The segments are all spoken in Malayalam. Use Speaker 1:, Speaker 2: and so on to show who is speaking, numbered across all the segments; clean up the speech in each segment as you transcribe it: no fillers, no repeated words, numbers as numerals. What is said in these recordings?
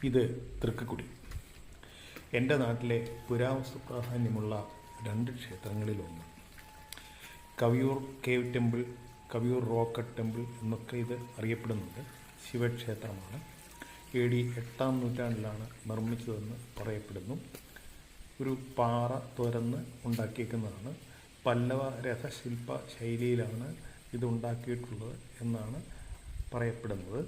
Speaker 1: ഇത് തൃക്കക്കുടി. എൻ്റെ നാട്ടിലെ പുരാവസ്തു പ്രാധാന്യമുള്ള 2 ക്ഷേത്രങ്ങളിലൊന്ന്. Kaviyoor cave temple, Kaviyoor rock temple എന്നൊക്കെ ഇത് അറിയപ്പെടുന്നത് ശിവക്ഷേത്രമാണ്. AD 8-ാം നൂറ്റാണ്ടിലാണ് നിർമ്മിച്ചതെന്ന് പറയപ്പെടുന്നു. ഒരു പാറ തുരന്ന് ഉണ്ടാക്കിയേക്കുന്നതാണ്. പല്ലവ രഥശില്പ ശൈലിയിലാണ് ഇതുണ്ടാക്കിയിട്ടുള്ളത് എന്നാണ് പറയപ്പെടുന്നത്.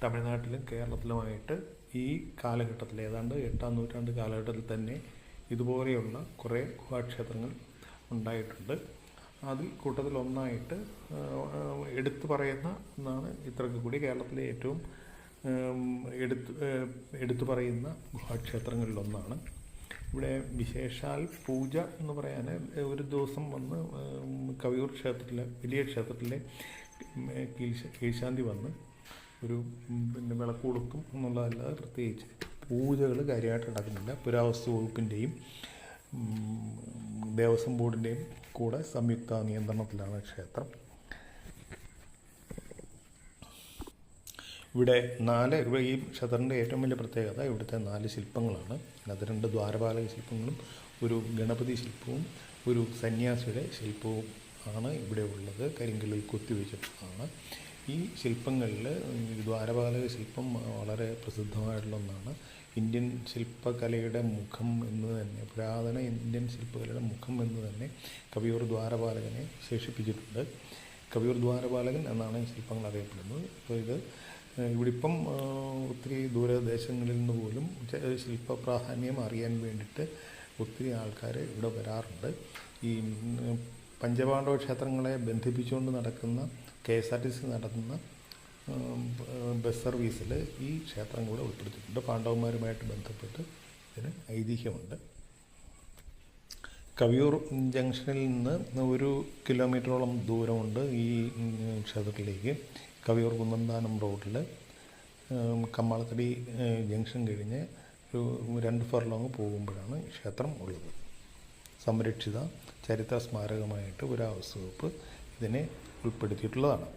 Speaker 1: തമിഴ്നാട്ടിലും കേരളത്തിലുമായിട്ട് ഈ കാലഘട്ടത്തിൽ, ഏതാണ്ട് 8-ാം നൂറ്റാണ്ട് കാലഘട്ടത്തിൽ തന്നെ ഇതുപോലെയുള്ള കുറേ ഗുഹാക്ഷേത്രങ്ങൾ ഉണ്ടായിട്ടുണ്ട്. അതിൽ കൂട്ടത്തിലൊന്നായിട്ട് എടുത്തു പറയുന്ന ഒന്നാണ് ഈ തൃക്കക്കുടി. കേരളത്തിലെ ഏറ്റവും എടുത്തു പറയുന്ന ഗുഹാക്ഷേത്രങ്ങളിലൊന്നാണ്. ഇവിടെ വിശേഷാൽ പൂജ എന്ന് പറയാൻ ഒരു ദിവസം വന്ന് കവിയൂർ ക്ഷേത്രത്തിലെ, വലിയ ക്ഷേത്രത്തിലെ കീഴ്ശാന്തി വന്ന് ഒരു വിളക്ക് കൊടുക്കും എന്നുള്ളതല്ലാതെ പ്രത്യേകിച്ച് പൂജകൾ കാര്യമായിട്ട് നടക്കുന്നില്ല. പുരാവസ്തു വകുപ്പിൻ്റെയും ദേവസ്വം ബോർഡിൻ്റെയും കൂടെ സംയുക്ത നിയന്ത്രണത്തിലാണ് ക്ഷേത്രം. ഇവിടെ ഈ ക്ഷേത്രത്തിൻ്റെ ഏറ്റവും വലിയ പ്രത്യേകത ഇവിടുത്തെ 4 ശില്പങ്ങളാണ്. അതിനകത്ത് 2 ദ്വാരപാലക ശില്പങ്ങളും ഒരു ഗണപതി ശില്പവും ഒരു സന്യാസിയുടെ ശില്പവും ആണ് ഇവിടെ ഉള്ളത്. കരിങ്കല്ലിൽ കൊത്തിവെച്ചിട്ടുള്ളതാണ്. ഈ ശില്പങ്ങളിൽ ദ്വാരപാലക ശില്പം വളരെ പ്രസിദ്ധമായിട്ടുള്ള ഒന്നാണ്. ഇന്ത്യൻ ശില്പകലയുടെ മുഖം എന്ന് തന്നെ, പുരാതന ഇന്ത്യൻ ശില്പകലയുടെ മുഖം എന്ന് തന്നെ കവിയൂർ ദ്വാരപാലകനെ വിശേഷിപ്പിച്ചിട്ടുണ്ട്. കവിയൂർ ദ്വാരപാലകൻ എന്നാണ് ഈ ശില്പങ്ങൾ അറിയപ്പെടുന്നത്. അപ്പോൾ ഇവിടിപ്പം ഒത്തിരി ദൂരദേശങ്ങളിൽ നിന്ന് പോലും ശില്പ പ്രാധാന്യം അറിയാൻ വേണ്ടിയിട്ട് ഒത്തിരി ആൾക്കാർ ഇവിടെ വരാറുണ്ട്. ഈ പഞ്ചപാണ്ഡവ ക്ഷേത്രങ്ങളെ ബന്ധിപ്പിച്ചുകൊണ്ട് നടക്കുന്ന KSRTC നടത്തുന്ന ബസ് സർവീസിൽ ഈ ക്ഷേത്രം കൂടെ ഉൾപ്പെടുത്തിയിട്ടുണ്ട്. പാണ്ഡവന്മാരുമായിട്ട് ബന്ധപ്പെട്ട് ഇതിന് ഐതിഹ്യമുണ്ട്. കവിയൂർ ജംഗ്ഷനിൽ നിന്ന് 1 കിലോമീറ്ററോളം ദൂരമുണ്ട് ഈ ക്ഷേത്രത്തിലേക്ക്. കവിയൂർ കുന്നന്താനം റോഡിൽ കമ്മാളത്തടി ജംഗ്ഷൻ കഴിഞ്ഞ് ഒരു 2 ഫർലോങ് പോകുമ്പോഴാണ് ക്ഷേത്രം ഉള്ളത്. സംരക്ഷിത ചരിത്ര സ്മാരകമായിട്ട് പുരാവസ്തു വകുപ്പ് ഇതിനെ ഉൾപ്പെടുത്തിയിട്ടുള്ളതാണ്.